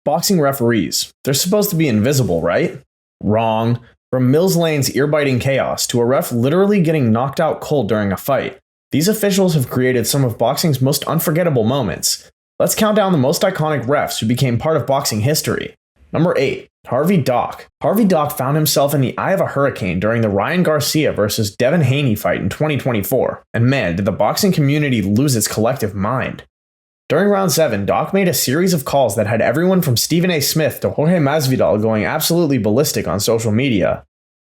Boxing referees. They're supposed to be invisible, right? Wrong. From Mills Lane's ear-biting chaos to a ref literally getting knocked out cold during a fight, these officials have created some of boxing's most unforgettable moments. Let's count down the most iconic refs who became part of boxing history. Number 8. Harvey Dock. Harvey Dock found himself in the eye of a hurricane during the Ryan Garcia vs. Devin Haney fight in 2024, and man, did the boxing community lose its collective mind. During round 7, Dock made a series of calls that had everyone from Stephen A. Smith to Jorge Masvidal going absolutely ballistic on social media.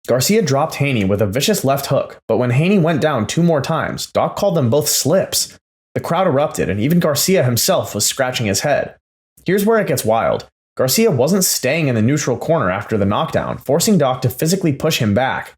Garcia dropped Haney with a vicious left hook, but when Haney went down 2 more times, Dock called them both slips. The crowd erupted, and even Garcia himself was scratching his head. Here's where it gets wild. Garcia wasn't staying in the neutral corner after the knockdown, forcing Dock to physically push him back.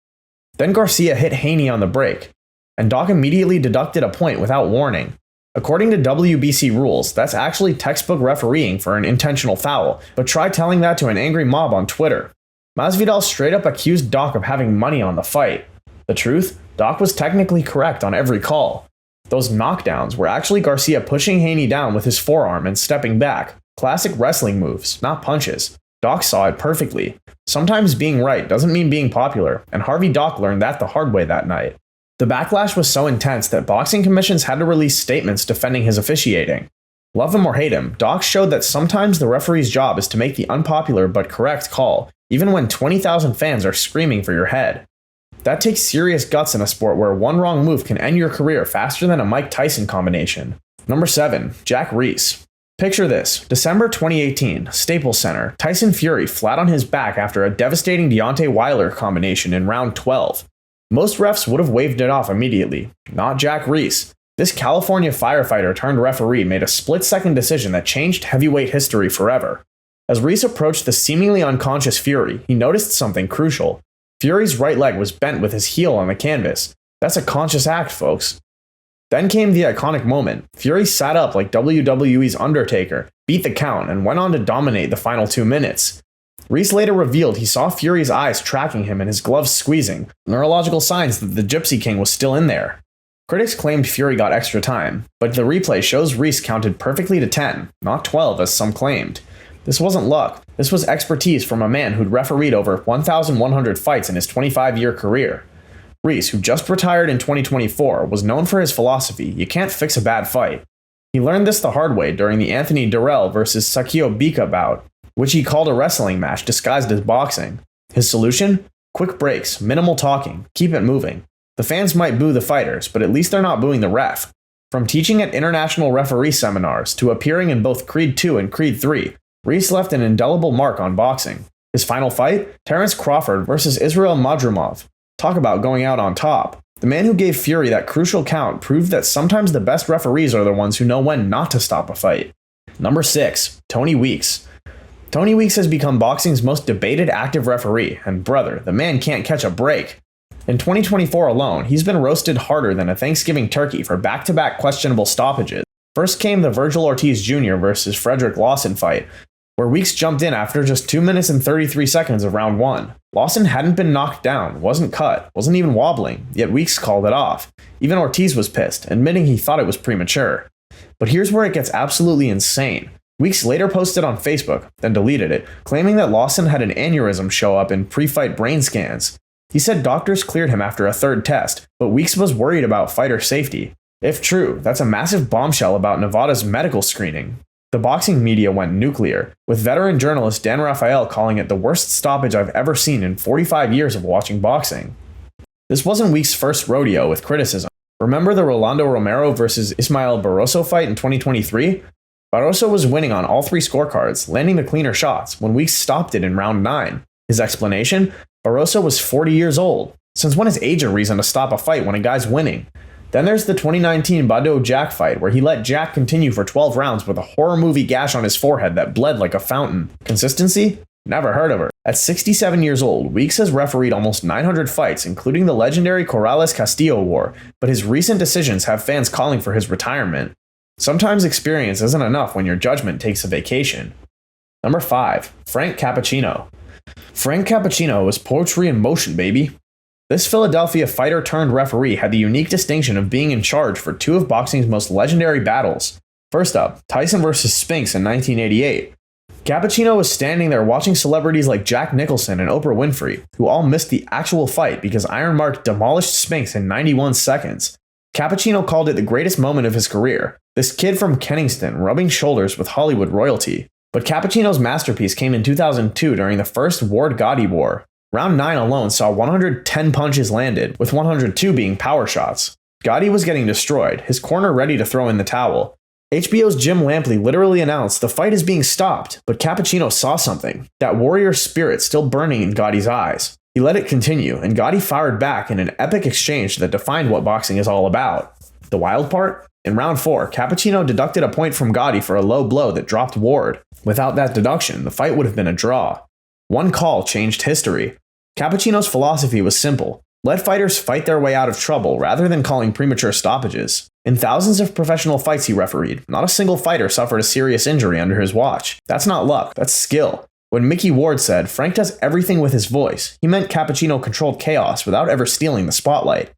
Then Garcia hit Haney on the break, and Dock immediately deducted a point without warning. According to WBC rules, that's actually textbook refereeing for an intentional foul, but try telling that to an angry mob on Twitter. Masvidal straight up accused Dock of having money on the fight. The truth? Dock was technically correct on every call. Those knockdowns were actually Garcia pushing Haney down with his forearm and stepping back. Classic wrestling moves, not punches. Dock saw it perfectly. Sometimes being right doesn't mean being popular, and Harvey Dock learned that the hard way that night. The backlash was so intense that boxing commissions had to release statements defending his officiating. Love him or hate him, Dock showed that sometimes the referee's job is to make the unpopular but correct call, even when 20,000 fans are screaming for your head. That takes serious guts in a sport where one wrong move can end your career faster than a Mike Tyson combination. Number 7. Jack Reiss. Picture this, December 2018, Staples Center, Tyson Fury flat on his back after a devastating Deontay Wilder combination in round 12. Most refs would have waved it off immediately. Not Jack Reiss. This California firefighter turned referee made a split-second decision that changed heavyweight history forever. As Reiss approached the seemingly unconscious Fury, he noticed something crucial. Fury's right leg was bent with his heel on the canvas. That's a conscious act, folks. Then came the iconic moment. Fury sat up like WWE's Undertaker, beat the count, and went on to dominate the final 2 minutes. Reiss later revealed he saw Fury's eyes tracking him and his gloves squeezing, neurological signs that the Gypsy King was still in there. Critics claimed Fury got extra time, but the replay shows Reiss counted perfectly to 10, not 12 as some claimed. This wasn't luck, this was expertise from a man who'd refereed over 1,100 fights in his 25-year career. Reiss, who just retired in 2024, was known for his philosophy, you can't fix a bad fight. He learned this the hard way during the Anthony Durrell vs. Sakio Bika bout, which he called a wrestling match disguised as boxing. His solution? Quick breaks, minimal talking, keep it moving. The fans might boo the fighters, but at least they're not booing the ref. From teaching at international referee seminars to appearing in both Creed 2 and Creed 3, Reiss left an indelible mark on boxing. His final fight? Terence Crawford vs. Israel Madrimov. Talk about going out on top. The man who gave Fury that crucial count proved that sometimes the best referees are the ones who know when not to stop a fight. Number 6. Tony Weeks. Tony Weeks has become boxing's most debated active referee, and brother, the man can't catch a break. In 2024 alone, he's been roasted harder than a Thanksgiving turkey for back-to-back questionable stoppages. First came the Virgil Ortiz Jr. vs. Frederick Lawson fight, where Weeks jumped in after just 2 minutes and 33 seconds of round 1. Lawson hadn't been knocked down, wasn't cut, wasn't even wobbling, yet Weeks called it off. Even Ortiz was pissed, admitting he thought it was premature. But here's where it gets absolutely insane. Weeks later posted on Facebook, then deleted it, claiming that Lawson had an aneurysm show up in pre-fight brain scans. He said doctors cleared him after a 3rd test, but Weeks was worried about fighter safety. If true, that's a massive bombshell about Nevada's medical screening. The boxing media went nuclear, with veteran journalist Dan Rafael calling it the worst stoppage I've ever seen in 45 years of watching boxing. This wasn't Weeks' first rodeo with criticism. Remember the Rolando Romero vs. Ismael Barroso fight in 2023? Barroso was winning on all 3 scorecards, landing the cleaner shots, when Weeks stopped it in round 9. His explanation? Barroso was 40 years old. Since when is age a reason to stop a fight when a guy's winning? Then there's the 2019 Badeau-Jack fight where he let Jack continue for 12 rounds with a horror movie gash on his forehead that bled like a fountain. Consistency? Never heard of her. At 67 years old, Weeks has refereed almost 900 fights, including the legendary Corrales-Castillo War, but his recent decisions have fans calling for his retirement. Sometimes experience isn't enough when your judgment takes a vacation. Number 5. Frank Cappuccino. Frank Cappuccino was poetry in motion, baby. This Philadelphia fighter-turned-referee had the unique distinction of being in charge for 2 of boxing's most legendary battles. First up, Tyson vs. Spinks in 1988. Cappuccino was standing there watching celebrities like Jack Nicholson and Oprah Winfrey, who all missed the actual fight because Iron Mark demolished Spinks in 91 seconds. Cappuccino called it the greatest moment of his career, this kid from Kennington rubbing shoulders with Hollywood royalty. But Cappuccino's masterpiece came in 2002 during the first Ward-Gotti war. Round 9 alone saw 110 punches landed, with 102 being power shots. Gotti was getting destroyed, his corner ready to throw in the towel. HBO's Jim Lampley literally announced the fight is being stopped, but Cappuccino saw something, that warrior spirit still burning in Gotti's eyes. He let it continue, and Gotti fired back in an epic exchange that defined what boxing is all about. The wild part? In round 4, Cappuccino deducted a point from Gotti for a low blow that dropped Ward. Without that deduction, the fight would have been a draw. One call changed history. Cappuccino's philosophy was simple. Let fighters fight their way out of trouble rather than calling premature stoppages. In thousands of professional fights he refereed, not a single fighter suffered a serious injury under his watch. That's not luck, that's skill. When Mickey Ward said, "Frank does everything with his voice," he meant Cappuccino controlled chaos without ever stealing the spotlight.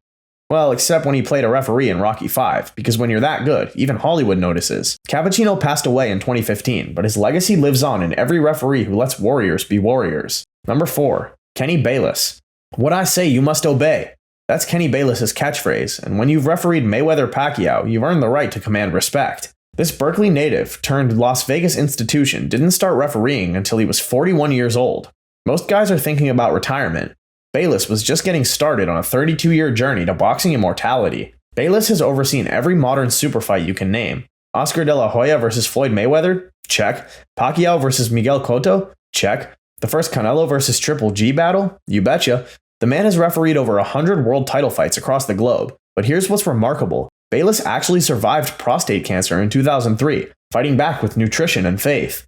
Well, except when he played a referee in Rocky V, because when you're that good, even Hollywood notices. Cappuccino passed away in 2015, but his legacy lives on in every referee who lets warriors be warriors. Number 4. Kenny Bayless. What I say you must obey. That's Kenny Bayless's catchphrase, and when you've refereed Mayweather-Pacquiao, you've earned the right to command respect. This Berkeley native turned Las Vegas institution didn't start refereeing until he was 41 years old. Most guys are thinking about retirement. Bayless was just getting started on a 32-year journey to boxing immortality. Bayless has overseen every modern super fight you can name. Oscar de la Hoya versus Floyd Mayweather? Check. Pacquiao versus Miguel Cotto? Check. The first Canelo versus Triple G battle? You betcha. The man has refereed over 100 world title fights across the globe. But here's what's remarkable. Bayless actually survived prostate cancer in 2003, fighting back with nutrition and faith.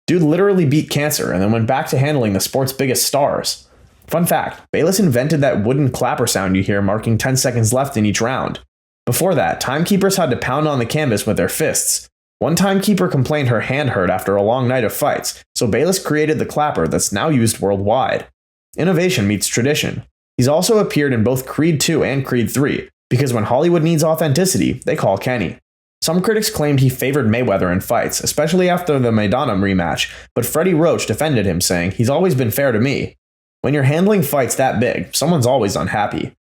Dude literally beat cancer and then went back to handling the sport's biggest stars. Fun fact, Bayless invented that wooden clapper sound you hear marking 10 seconds left in each round. Before that, timekeepers had to pound on the canvas with their fists. One timekeeper complained her hand hurt after a long night of fights, so Bayless created the clapper that's now used worldwide. Innovation meets tradition. He's also appeared in both Creed 2 and Creed 3, because when Hollywood needs authenticity, they call Kenny. Some critics claimed he favored Mayweather in fights, especially after the Maidana rematch, but Freddie Roach defended him, saying, "He's always been fair to me." When you're handling fights that big, someone's always unhappy.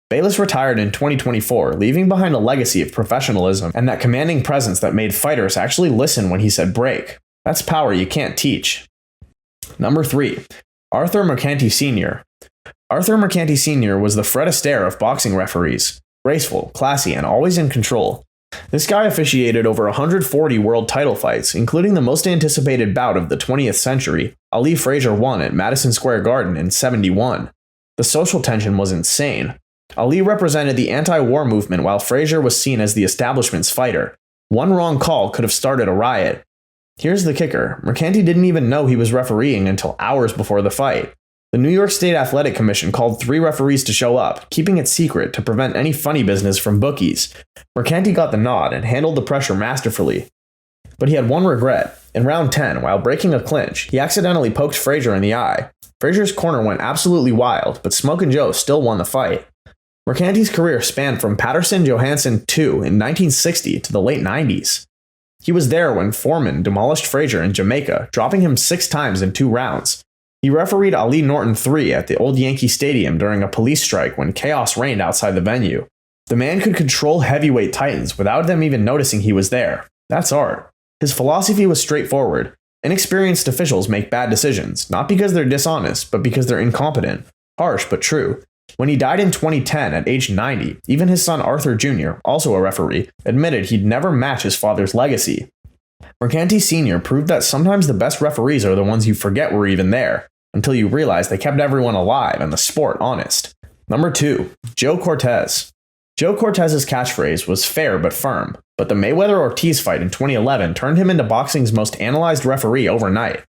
Bayless retired in 2024, leaving behind a legacy of professionalism and that commanding presence that made fighters actually listen when he said break. That's power you can't teach. Number 3. Arthur Mercante Sr. Arthur Mercante Sr. was the Fred Astaire of boxing referees. Graceful, classy, and always in control. This guy officiated over 140 world title fights, including the most anticipated bout of the 20th century. Ali Frazier won at Madison Square Garden in '71. The social tension was insane. Ali represented the anti-war movement while Frazier was seen as the establishment's fighter. One wrong call could have started a riot. Here's the kicker, Mercante didn't even know he was refereeing until hours before the fight. The New York State Athletic Commission called 3 referees to show up, keeping it secret to prevent any funny business from bookies. Mercante got the nod and handled the pressure masterfully. But he had one regret. In round 10, while breaking a clinch, he accidentally poked Frazier in the eye. Frazier's corner went absolutely wild, but Smokin' Joe still won the fight. Mercante's career spanned from Patterson Johansson II in 1960 to the late 90s. He was there when Foreman demolished Frazier in Jamaica, dropping him 6 times in 2 rounds. He refereed Ali Norton III at the old Yankee Stadium during a police strike when chaos reigned outside the venue. The man could control heavyweight titans without them even noticing he was there. That's art. His philosophy was straightforward. Inexperienced officials make bad decisions, not because they're dishonest, but because they're incompetent. Harsh, but true. When he died in 2010 at age 90, even his son Arthur Jr., also a referee, admitted he'd never match his father's legacy. Mercante Sr. proved that sometimes the best referees are the ones you forget were even there, until you realize they kept everyone alive and the sport honest. Number 2. Joe Cortez. Joe Cortez's catchphrase was fair but firm, but the Mayweather-Ortiz fight in 2011 turned him into boxing's most analyzed referee overnight.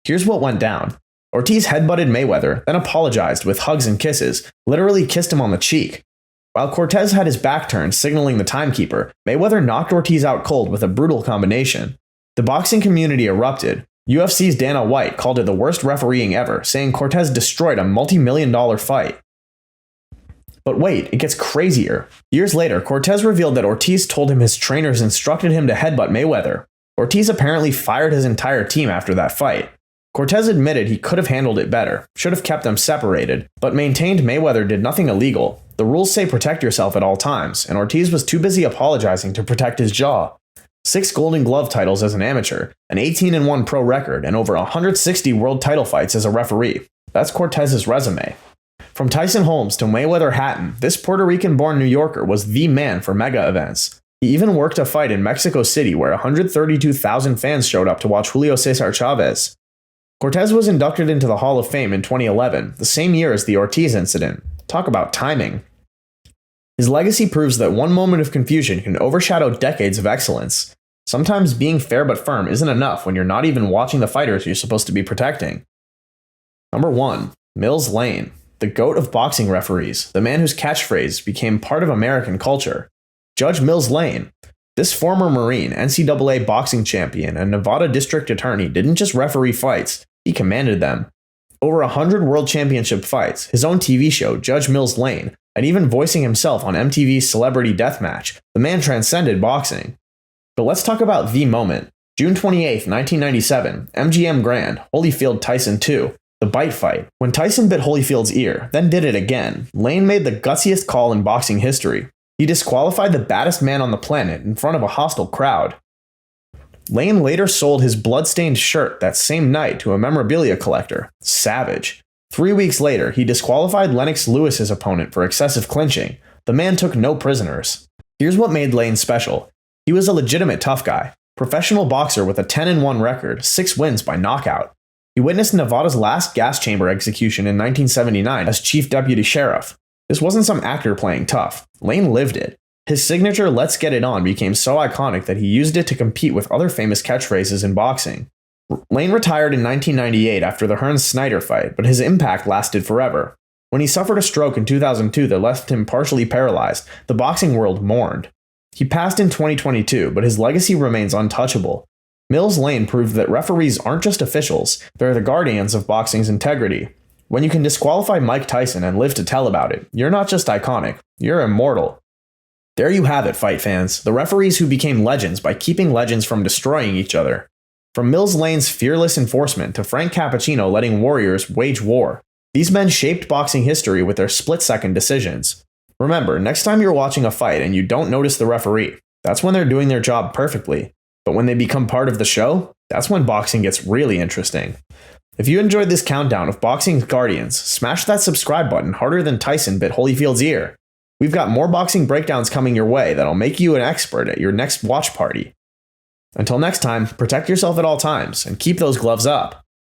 Here's what went down. Ortiz headbutted Mayweather, then apologized with hugs and kisses, literally kissed him on the cheek. While Cortez had his back turned, signaling the timekeeper, Mayweather knocked Ortiz out cold with a brutal combination. The boxing community erupted. UFC's Dana White called it the worst refereeing ever, saying Cortez destroyed a multi-million-dollar fight. But wait, it gets crazier. Years later, Cortez revealed that Ortiz told him his trainers instructed him to headbutt Mayweather. Ortiz apparently fired his entire team after that fight. Cortez admitted he could have handled it better, should have kept them separated, but maintained Mayweather did nothing illegal. The rules say protect yourself at all times, and Ortiz was too busy apologizing to protect his jaw. 6 Golden Glove titles as an amateur, an 18-1 pro record, and over 160 world title fights as a referee. That's Cortez's resume. From Tyson Holmes to Mayweather Hatton, this Puerto Rican-born New Yorker was the man for mega events. He even worked a fight in Mexico City where 132,000 fans showed up to watch Julio Cesar Chavez. Cortez was inducted into the Hall of Fame in 2011, the same year as the Ortiz incident. Talk about timing. His legacy proves that one moment of confusion can overshadow decades of excellence. Sometimes being fair but firm isn't enough when you're not even watching the fighters you're supposed to be protecting. Number 1. Mills Lane, the GOAT of boxing referees, the man whose catchphrase became part of American culture. Judge Mills Lane. This former Marine, NCAA boxing champion, and Nevada district attorney didn't just referee fights, he commanded them. Over 100 world championship fights, his own TV show, Judge Mills Lane, and even voicing himself on MTV's Celebrity Deathmatch, the man transcended boxing. But let's talk about the moment. June 28, 1997, MGM Grand, Holyfield Tyson 2, the bite fight. When Tyson bit Holyfield's ear, then did it again, Lane made the gutsiest call in boxing history. He disqualified the baddest man on the planet in front of a hostile crowd. Lane later sold his blood-stained shirt that same night to a memorabilia collector, Savage. 3 weeks later, he disqualified Lennox Lewis's opponent for excessive clinching. The man took no prisoners. Here's what made Lane special. He was a legitimate tough guy, professional boxer with a 10-1 record, 6 wins by knockout. He witnessed Nevada's last gas chamber execution in 1979 as chief deputy sheriff. This wasn't some actor playing tough. Lane lived it. His signature "Let's Get It On" became so iconic that he used it to compete with other famous catchphrases in boxing. Lane retired in 1998 after the Hearns-Snyder fight, but his impact lasted forever. When he suffered a stroke in 2002 that left him partially paralyzed, the boxing world mourned. He passed in 2022, but his legacy remains untouchable. Mills Lane proved that referees aren't just officials, they're the guardians of boxing's integrity. When you can disqualify Mike Tyson and live to tell about it, you're not just iconic, you're immortal. There you have it, fight fans, the referees who became legends by keeping legends from destroying each other. From Mills Lane's fearless enforcement to Frank Cappuccino letting warriors wage war, these men shaped boxing history with their split-second decisions. Remember, next time you're watching a fight and you don't notice the referee, that's when they're doing their job perfectly. But when they become part of the show, that's when boxing gets really interesting. If you enjoyed this countdown of boxing's guardians, smash that subscribe button harder than Tyson bit Holyfield's ear. We've got more boxing breakdowns coming your way that'll make you an expert at your next watch party. Until next time, protect yourself at all times and keep those gloves up.